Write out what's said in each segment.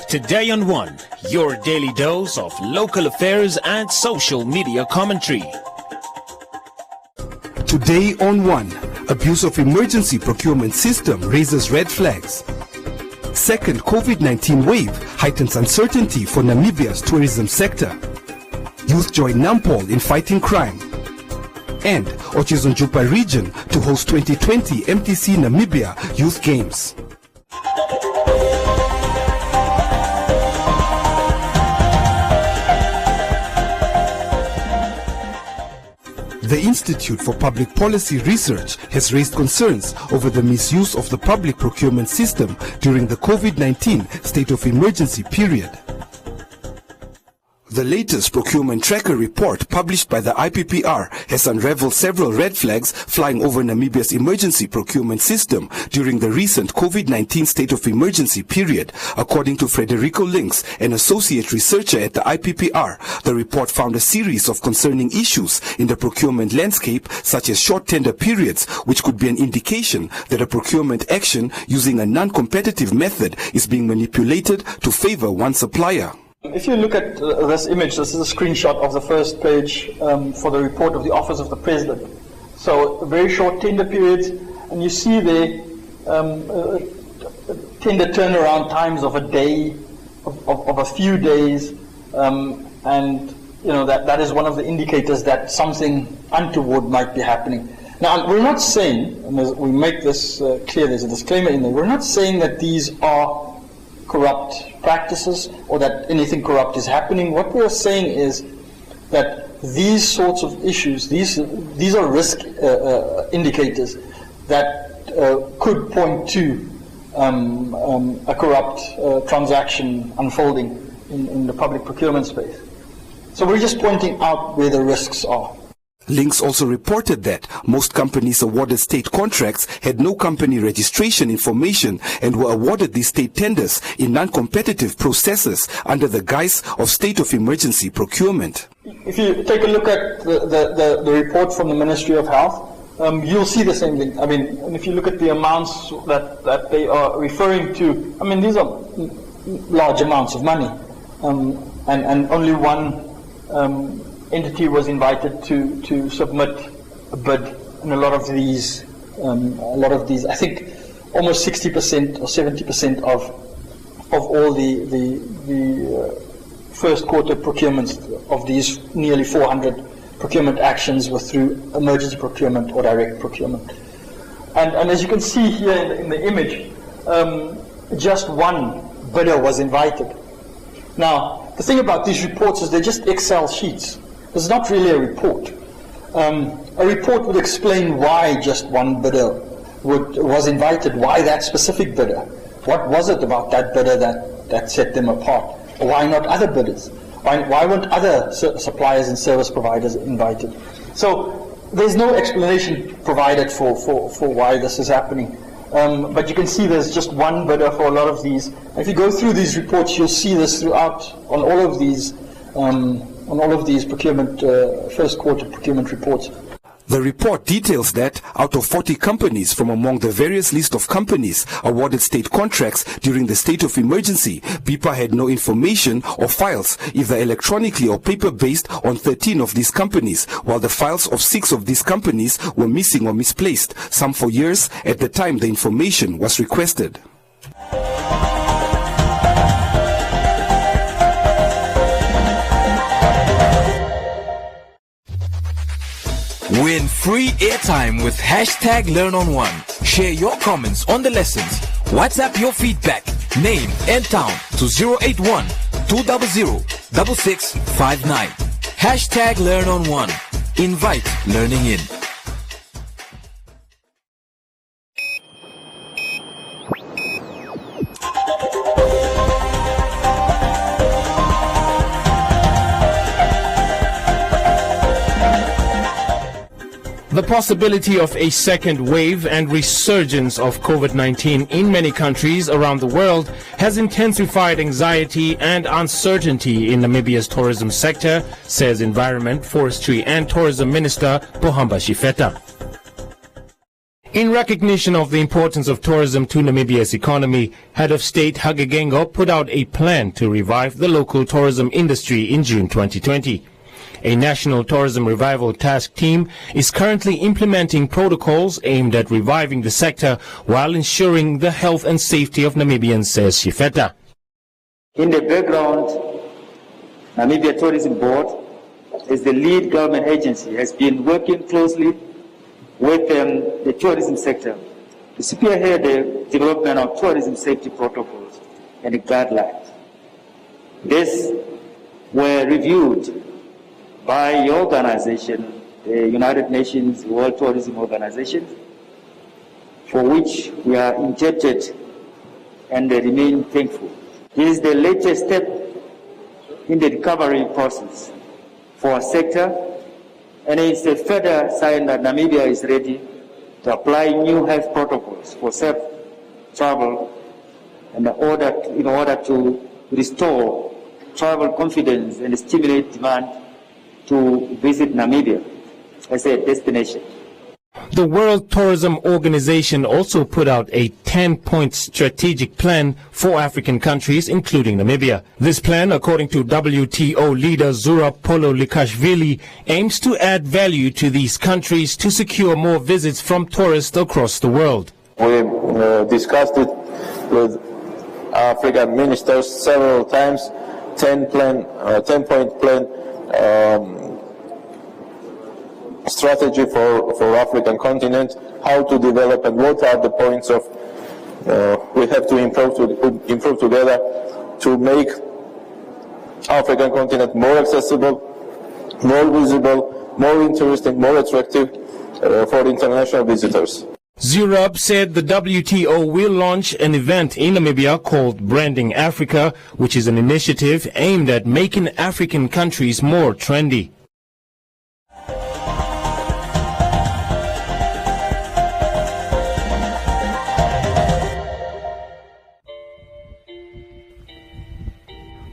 Today on One, your daily dose of local affairs and social media commentary. Today on One, abuse of emergency procurement system raises red flags. Second COVID-19 wave heightens uncertainty for Namibia's tourism sector. Youth join Nampol in fighting crime. And Otjizonjupa region to host 2020 MTC Namibia Youth Games. The Institute for Public Policy Research has raised concerns over the misuse of the public procurement system during the COVID-19 state of emergency period. The latest procurement tracker report published by the IPPR has unraveled several red flags flying over Namibia's emergency procurement system during the recent COVID-19 state of emergency period. According to Frederico Links, an associate researcher at the IPPR, the report found a series of concerning issues in the procurement landscape, such as short tender periods, which could be an indication that a procurement action using a non-competitive method is being manipulated to favor one supplier. If you look at this image, this is a screenshot of the first page for the report of the Office of the President. So very short tender periods, and you see there tender turnaround times of a day, of a few days, and you know that is one of the indicators that something untoward might be happening. Now, we're not saying, and we make this clear, there's a disclaimer in there, we're not saying that these are corrupt practices or that anything corrupt is happening. What we're saying is that these sorts of issues, these are risk indicators that could point to a corrupt transaction unfolding in the public procurement space. So we're just pointing out where the risks are. Links also reported that most companies awarded state contracts had no company registration information and were awarded these state tenders in non-competitive processes under the guise of state of emergency procurement. If you take a look at the report from the Ministry of Health, you'll see the same thing. I mean, and if you look at the amounts that they are referring to, I mean, these are large amounts of money, and only one entity was invited to submit a bid, and a lot of these, I think, almost 60% or 70% of all the first quarter procurements of these nearly 400 procurement actions were through emergency procurement or direct procurement. And as you can see here in the image, just one bidder was invited. Now, the thing about these reports is they're just Excel sheets. It's not really a report. A report would explain why just one bidder was invited, why that specific bidder. What was it about that bidder that set them apart? Or why not other bidders? Why weren't other suppliers and service providers invited? So there's no explanation provided for why this is happening. But you can see there's just one bidder for a lot of these. And if you go through these reports, you'll see this throughout on all of these procurement, first quarter procurement reports. The report details that out of 40 companies from among the various list of companies awarded state contracts during the state of emergency, BIPA had no information or files, either electronically or paper-based, on 13 of these companies, while the files of 6 of these companies were missing or misplaced, some for years at the time the information was requested. Win free airtime with #LearnOnOne. Share your comments on the lessons. WhatsApp your feedback, name and town to 081 200 6659. #LearnOnOne. Invite learning in. The possibility of a second wave and resurgence of COVID-19 in many countries around the world has intensified anxiety and uncertainty in Namibia's tourism sector, says Environment, Forestry and Tourism Minister Pohamba Shifeta. In recognition of the importance of tourism to Namibia's economy, Head of State Hage put out a plan to revive the local tourism industry in June 2020. A national tourism revival task team is currently implementing protocols aimed at reviving the sector while ensuring the health and safety of Namibians, says Shifeta. In the background, Namibia Tourism Board, as the lead government agency, has been working closely with the tourism sector to spearhead the development of tourism safety protocols and guidelines. These were reviewed by your organization, the United Nations World Tourism Organization, for which we are indebted and remain thankful. This is the latest step in the recovery process for our sector, and it's a further sign that Namibia is ready to apply new health protocols for safe travel in order to restore travel confidence and stimulate demand to visit Namibia as a destination. The World Tourism Organization also put out a 10-point strategic plan for African countries, including Namibia. This plan, according to WTO leader Zura Pololikashvili, aims to add value to these countries to secure more visits from tourists across the world. We discussed it with African ministers several times. 10-point plan. Strategy for African continent, how to develop and what are the points of we have to improve together to make African continent more accessible, more visible, more interesting, more attractive for international visitors. Zurab said the WTO will launch an event in Namibia called Branding Africa, which is an initiative aimed at making African countries more trendy.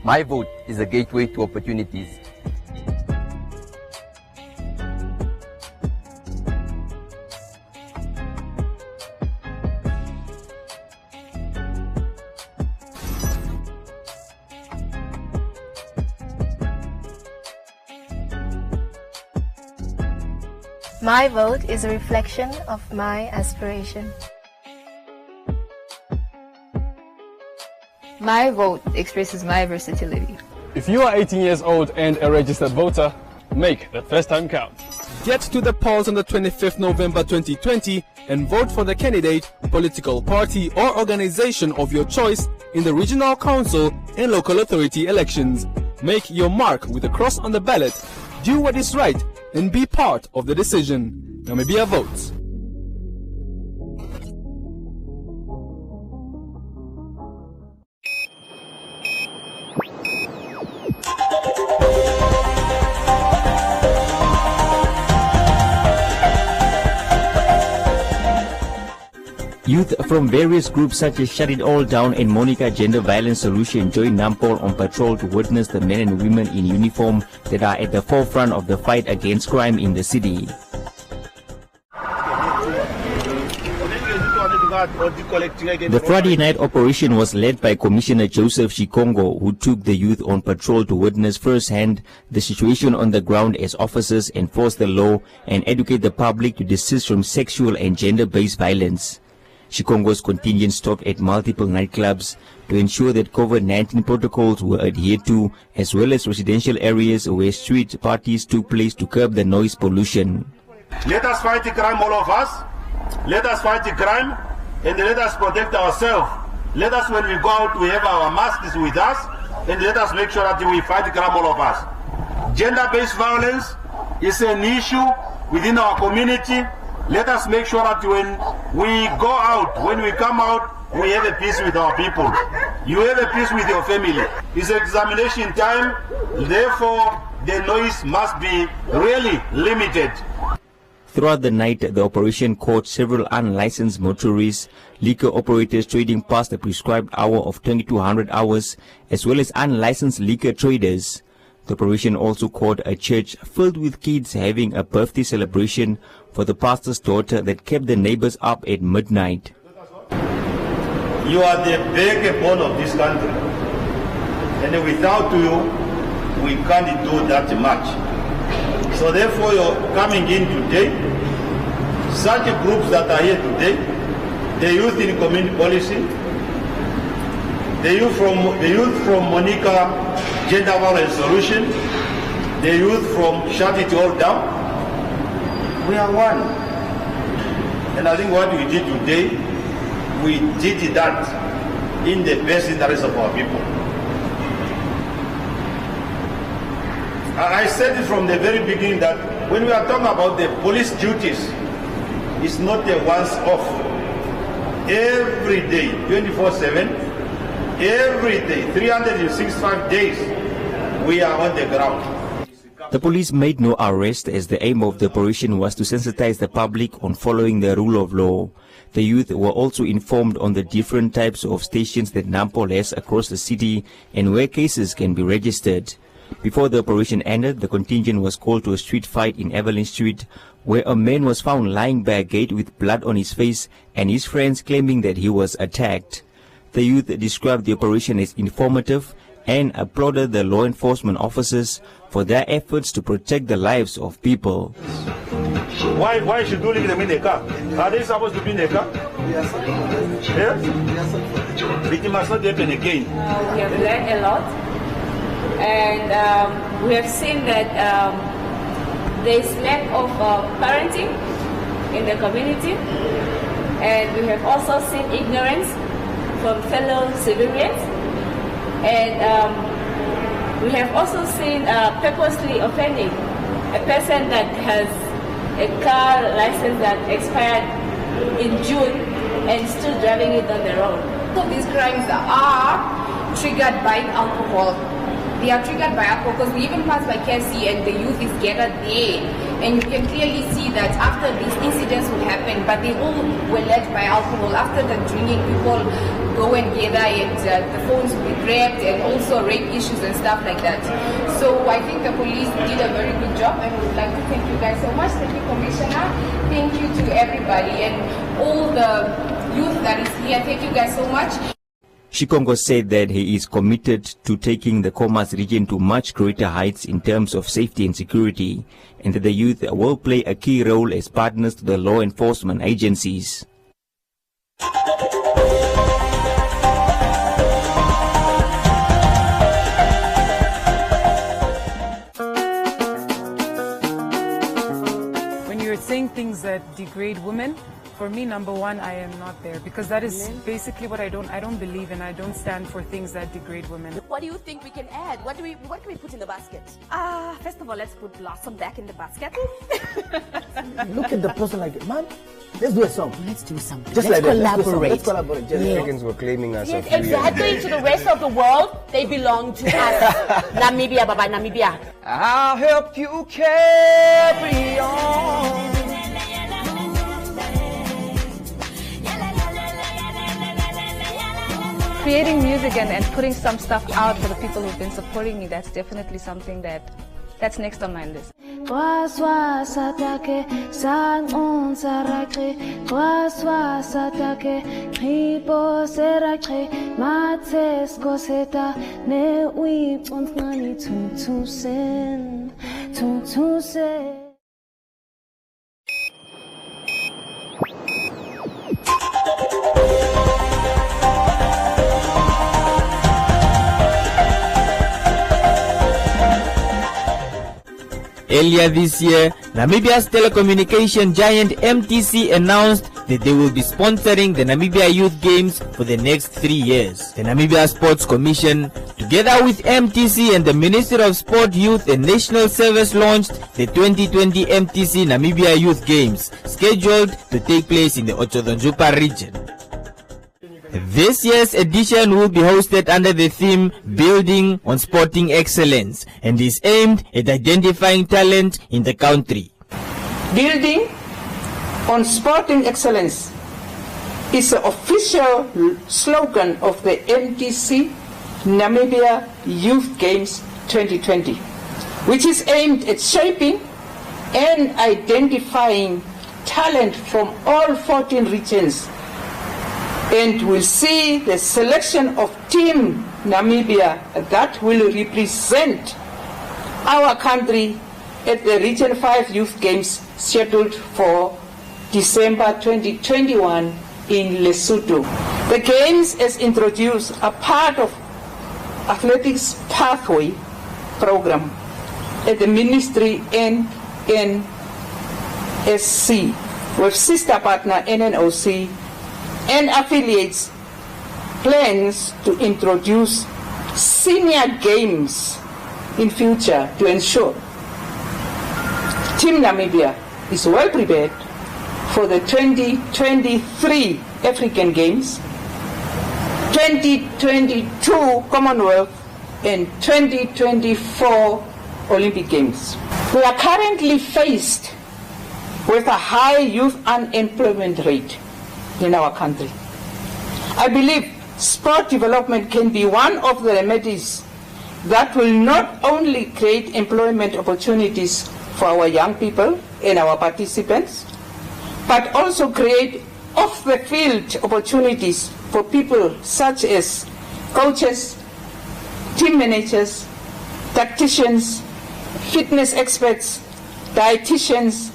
My vote is a gateway to opportunities. My vote is a reflection of my aspiration. My vote expresses my versatility. If you are 18 years old and a registered voter, make the first time count. Get to the polls on the 25th November 2020 and vote for the candidate, political party or organization of your choice in the regional council and local authority elections. Make your mark with a cross on the ballot. Do what is right and be part of the decision. Namibia votes. Youth from various groups such as Shut It All Down and Monica Gender Violence Solution joined Nampol on patrol to witness the men and women in uniform that are at the forefront of the fight against crime in the city. The Friday night operation was led by Commissioner Joseph Shikongo, who took the youth on patrol to witness firsthand the situation on the ground as officers enforce the law and educate the public to desist from sexual and gender-based violence. Shikongo's contingent stopped at multiple nightclubs to ensure that COVID-19 protocols were adhered to, as well as residential areas where street parties took place to curb the noise pollution. Let us fight the crime, all of us. Let us fight the crime and let us protect ourselves. Let us, when we go out, we have our masks with us, and let us make sure that we fight the crime, all of us. Gender-based violence is an issue within our community. Let us make sure that when we go out, when we come out, we have a peace with our people. You have a peace with your family. It's examination time, therefore the noise must be really limited. Throughout the night, the operation caught several unlicensed motorists, liquor operators trading past the prescribed hour of 2200 hours, as well as unlicensed liquor traders. The operation also caught a church filled with kids having a birthday celebration for the pastor's daughter that kept the neighbors up at midnight. You are the backbone of this country, and without you, we can't do that much. So therefore, you're coming in today. Such groups that are here today, the youth in community policy, the youth from Monica Gender Violence Solution, the youth from Shut It All Down, we are one. And I think what we did today, we did that in the best interest of our people. I said it from the very beginning that when we are talking about the police duties, it's not a once-off. Every day, 24/7, every day, 365 days, we are on the ground. The police made no arrest as the aim of the operation was to sensitize the public on following the rule of law. The youth were also informed on the different types of stations that Nampol has across the city and where cases can be registered. Before the operation ended, the contingent was called to a street fight in Evelyn Street, where a man was found lying by a gate with blood on his face and his friends claiming that he was attacked. The youth described the operation as informative and applauded the law enforcement officers for their efforts to protect the lives of people. Why should you leave them in the car? Are they supposed to be in the car? Yes. It must not happen again. We have learned a lot, and we have seen that there is lack of parenting in the community, and we have also seen ignorance from fellow civilians, and we have also seen purposely offending a person that has a car license that expired in June and still driving it on the road. So these crimes are triggered by alcohol. They are triggered by alcohol because we even pass by KFC and the youth is gathered there, and you can clearly see that after these incidents would happen, but they all were led by alcohol. After the drinking, people go and gather and the phones will be grabbed and also rape issues and stuff like that. So I think the police did a very good job, and we would like to thank you guys so much. Thank you, Commissioner. Thank you to everybody and all the youth that is here. Thank you guys so much. Shikongo said that he is committed to taking the Khomas region to much greater heights in terms of safety and security, and that the youth will play a key role as partners to the law enforcement agencies. When you're saying things that degrade women, for me, number one, I am not there, because that is basically what I don't believe in. I don't stand for things that degrade women. What do you think we can add? What can we put in the basket? First of all, let's put Blossom back in the basket. Look at the person like, man, let's do a song. Let's do something. Just let's like collaborate. Let's collaborate. The Africans were claiming us. Yes, exactly. To the rest of the world, they belong to us. Namibia, bye-bye, Namibia. I'll help you carry on. Creating music and putting some stuff out for the people who've been supporting me, that's definitely something that's next on my list. Earlier this year, Namibia's telecommunication giant MTC announced that they will be sponsoring the Namibia Youth Games for the next 3 years. The Namibia Sports Commission, together with MTC and the Ministry of Sport, Youth and National Service, launched the 2020 MTC Namibia Youth Games, scheduled to take place in the Ochodonjupa region. This year's edition will be hosted under the theme Building on Sporting Excellence and is aimed at identifying talent in the country. Building on Sporting Excellence is the official slogan of the MTC Namibia Youth Games 2020. which is aimed at shaping and identifying talent from all 14 regions, and will see the selection of Team Namibia that will represent our country at the Region 5 Youth Games scheduled for December 2021 in Lesotho. The Games, as introduced, are part of Athletics Pathway program at the Ministry NNSC with sister partner NNOC and affiliates plans to introduce senior games in future to ensure Team Namibia is well prepared for the 2023 African Games, 2022 Commonwealth and 2024 Olympic Games. We are currently faced with a high youth unemployment rate in our country. I believe sport development can be one of the remedies that will not only create employment opportunities for our young people and our participants, but also create off-the-field opportunities for people such as coaches, team managers, tacticians, fitness experts, dietitians,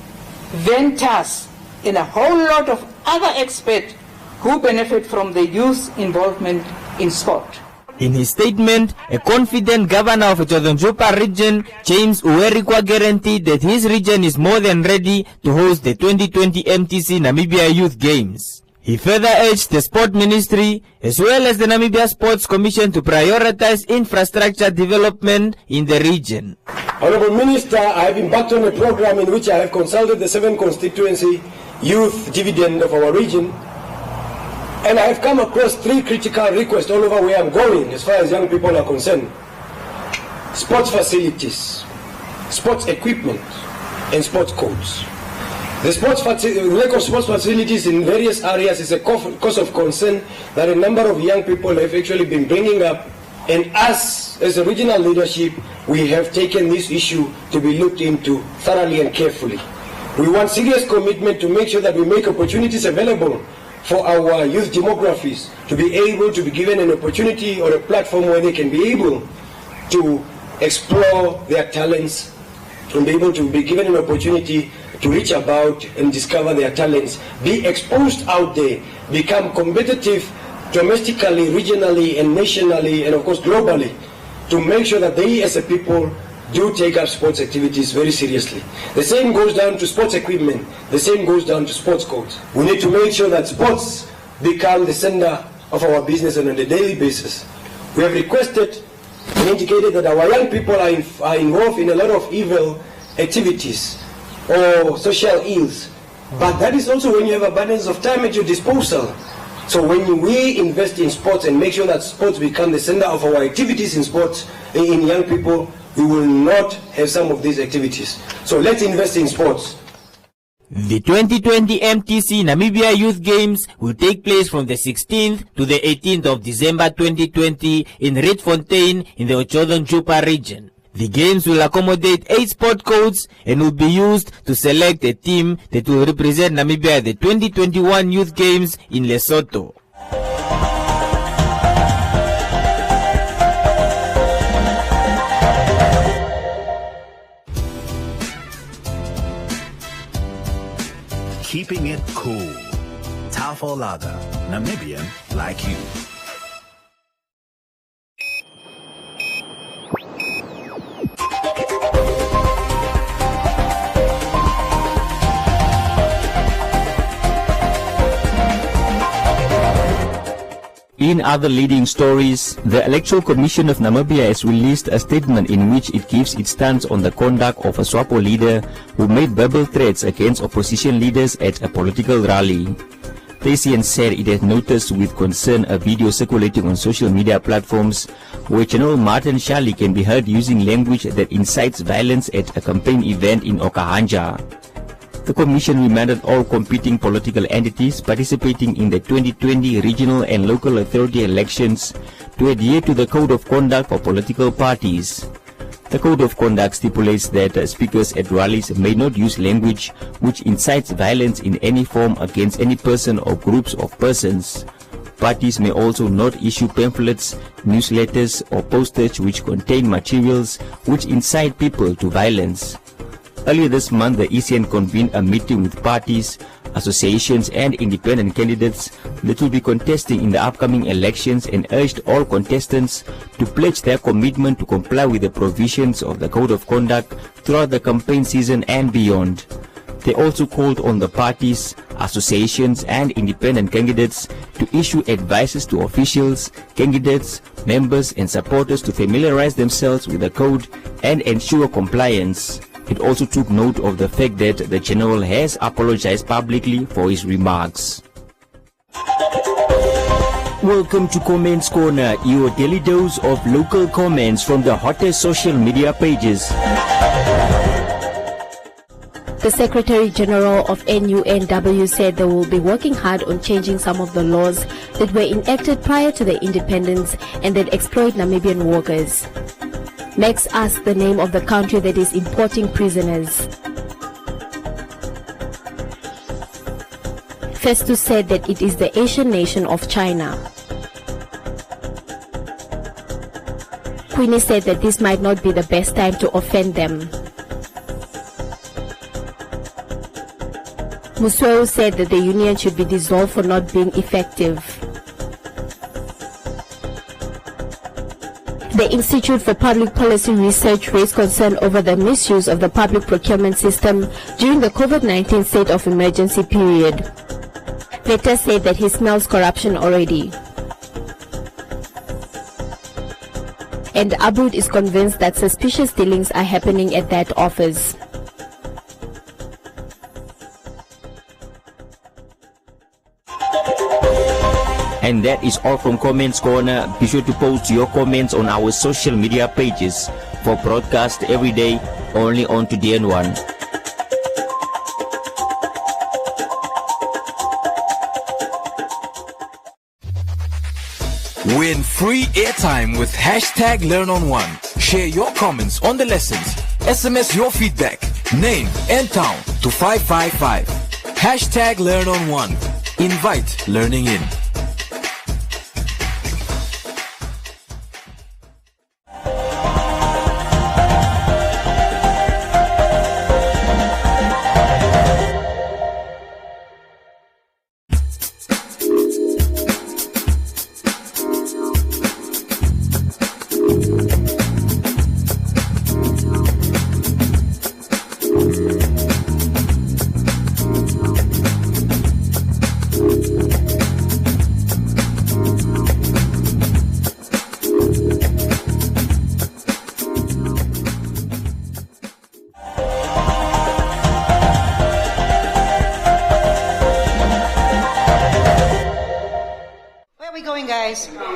vendors, and a whole lot of other experts who benefit from the youth involvement in sport. In his statement, a confident governor of Chodontjupa region, James Uwerikwa, guaranteed that his region is more than ready to host the 2020 MTC Namibia Youth Games. He further urged the Sport Ministry as well as the Namibia Sports Commission to prioritize infrastructure development in the region. Honourable Minister, I have embarked on a program in which I have consulted the 7 constituency youth dividend of our region, and I have come across 3 critical requests all over where I'm going as far as young people are concerned. Sports facilities, sports equipment, and sports codes. The lack of sports facilities in various areas is a cause of concern that a number of young people have actually been bringing up, and us as a regional leadership, we have taken this issue to be looked into thoroughly and carefully. We want serious commitment to make sure that we make opportunities available for our youth demographies to be able to be given an opportunity or a platform where they can be able to explore their talents, to be able to be given an opportunity to reach about and discover their talents, be exposed out there, become competitive domestically, regionally, and nationally, and of course globally, to make sure that they as a people do take up sports activities very seriously. The same goes down to sports equipment, the same goes down to sports codes. We need to make sure that sports become the center of our business on a daily basis. We have requested and indicated that our young people are involved in a lot of evil activities or social ills, but that is also when you have abundance of time at your disposal. So when we invest in sports and make sure that sports become the center of our activities in sports, in young people, we will not have some of these activities. So let's invest in sports. The 2020 MTC Namibia Youth Games will take place from the 16th to the 18th of December 2020 in Rietfontein in the Chodontjupa region. The games will accommodate 8 sport codes and will be used to select a team that will represent Namibia at the 2021 Youth Games in Lesotho. Keeping it cool. Tafel Lager, Namibian like you. In other leading stories, the Electoral Commission of Namibia has released a statement in which it gives its stance on the conduct of a SWAPO leader who made verbal threats against opposition leaders at a political rally. PCN said it had noticed with concern a video circulating on social media platforms where General Martin Shali can be heard using language that incites violence at a campaign event in Okahanja. The Commission remanded all competing political entities participating in the 2020 regional and local authority elections to adhere to the Code of Conduct for political parties. The Code of Conduct stipulates that speakers at rallies may not use language which incites violence in any form against any person or groups of persons. Parties may also not issue pamphlets, newsletters, or posters which contain materials which incite people to violence. Earlier this month, the ECN convened a meeting with parties, associations, and independent candidates that will be contesting in the upcoming elections and urged all contestants to pledge their commitment to comply with the provisions of the Code of Conduct throughout the campaign season and beyond. They also called on the parties, associations, and independent candidates to issue advices to officials, candidates, members, and supporters to familiarize themselves with the code and ensure compliance. It also took note of the fact that the general has apologized publicly for his remarks. Welcome to Comments Corner, your daily dose of local comments from the hottest social media pages. The Secretary General of NUNW said they will be working hard on changing some of the laws that were enacted prior to the independence and that exploit Namibian workers. Next asked the name of the country that is importing prisoners. Festus said that it is the Asian nation of China. Queenie said that this might not be the best time to offend them. Musweu said that the union should be dissolved for not being effective. The Institute for Public Policy Research raised concern over the misuse of the public procurement system during the COVID-19 state of emergency period. Veta said that he smells corruption already. And Aboud is convinced that suspicious dealings are happening at that office. And that is all from Comments Corner. Be sure to post your comments on our social media pages for broadcast every day only on TDN1. Win free airtime with hashtag #LearnOn1. Share your comments on the lessons. SMS your feedback, name and town to 555. Hashtag #LearnOn1. Invite learning in.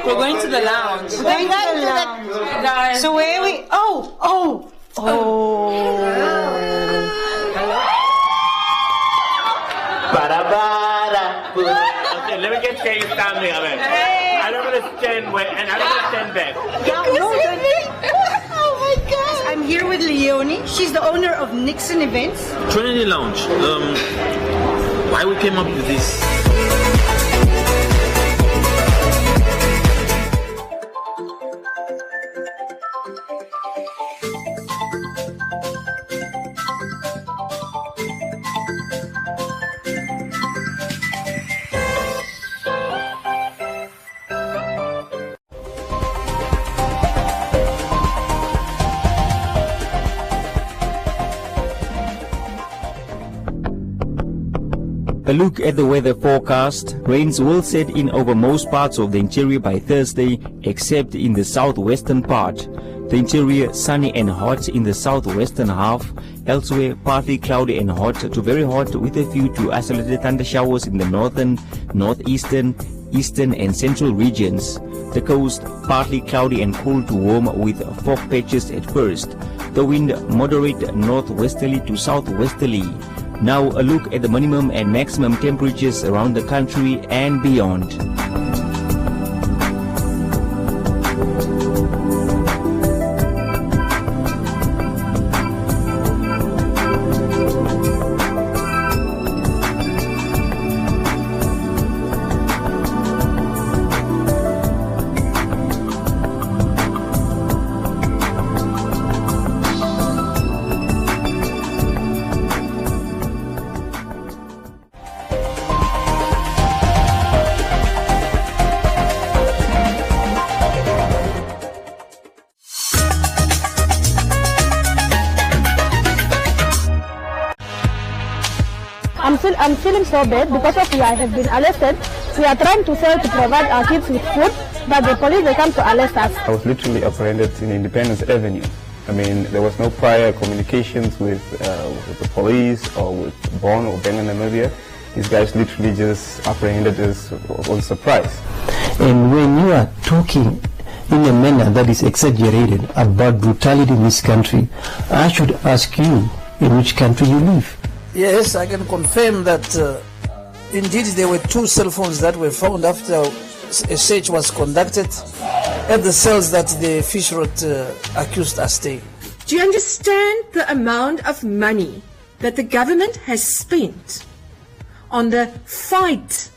We're going to the lounge. We're going to the lounge. So where are we? Oh. Okay, let me get you standing up. I don't understand and I don't understand that. Oh my God. I'm here with Leonie. She's the owner of Nixon Events. Trinity Lounge. Why we came up with this? A look at the weather forecast. Rains will set in over most parts of the interior by Thursday, except in the southwestern part. The interior sunny and hot in the southwestern half. Elsewhere partly cloudy and hot to very hot with a few to isolated thunder showers in the northern, northeastern, eastern and central regions. The coast partly cloudy and cool to warm with fog patches at first. The wind moderate northwesterly to southwesterly. Now a look at the minimum and maximum temperatures around the country and beyond. I'm feeling so bad because of I have been arrested. We are trying to sell to provide our kids with food, but the police, they come to arrest us. I was literally apprehended in Independence Avenue. I mean, there was no prior communications with the police or with Bonn or Benga Namibia. These guys literally just apprehended us on surprise. And when you are talking in a manner that is exaggerated about brutality in this country, I should ask you in which country you live. Yes, I can confirm that indeed there were 2 cell phones that were found after a search was conducted at the cells that the Fish Road accused are staying. Do you understand the amount of money that the government has spent on the fight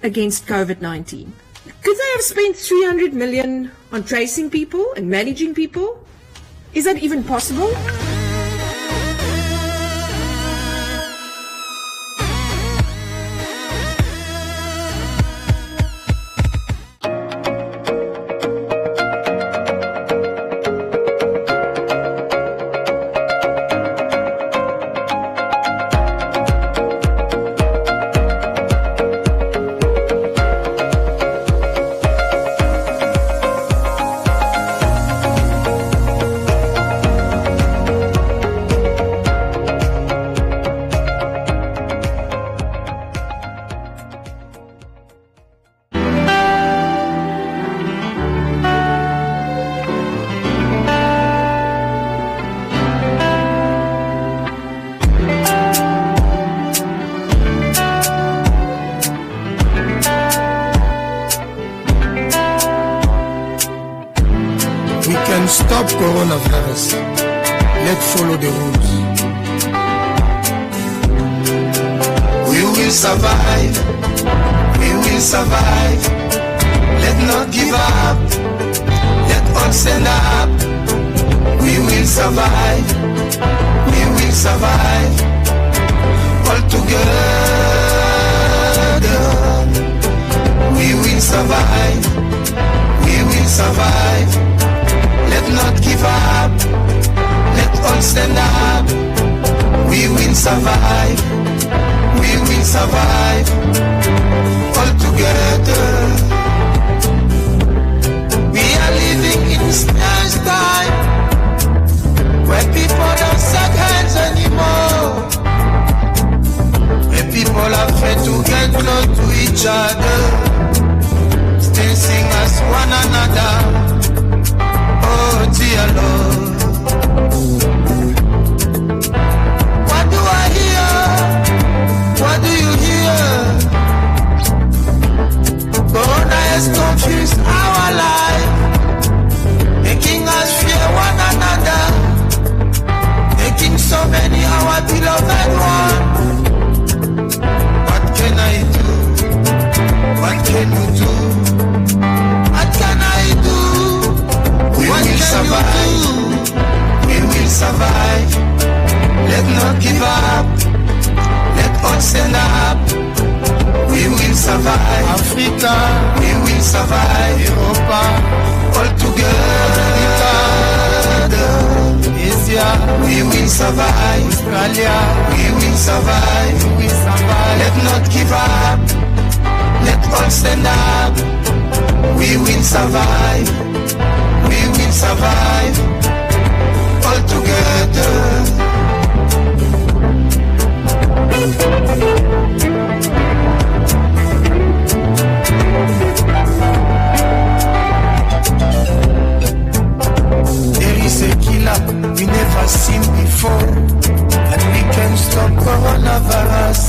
against COVID-19? Could they have spent 300 million on tracing people and managing people? Is that even possible? Stop coronavirus. Let's follow the rules. We will survive. We will survive. Let's not give up. Let us stand up. We will survive. We will survive. All together. We will survive. We will survive. Let not give up. Let all stand up. We will survive. We will survive. All together. We are living in strange time where people don't shake hands anymore. Where people are afraid to get close to each other. Still sing as one another. Oh dear Lord, what do I hear? What do you hear? Corona has confused our life, making us fear one another, making so many our beloved one. What can I do? What can you do? What can I do? We will survive. We will survive. Let not give up. Let us stand up. We will survive. Africa. We will survive. Europa. All together. Asia. We will survive. Australia. We will survive. We will survive. Let not give up. Let us stand up. We will survive. We will survive all together. There is a killer we never seen before, and we can stop coronavirus.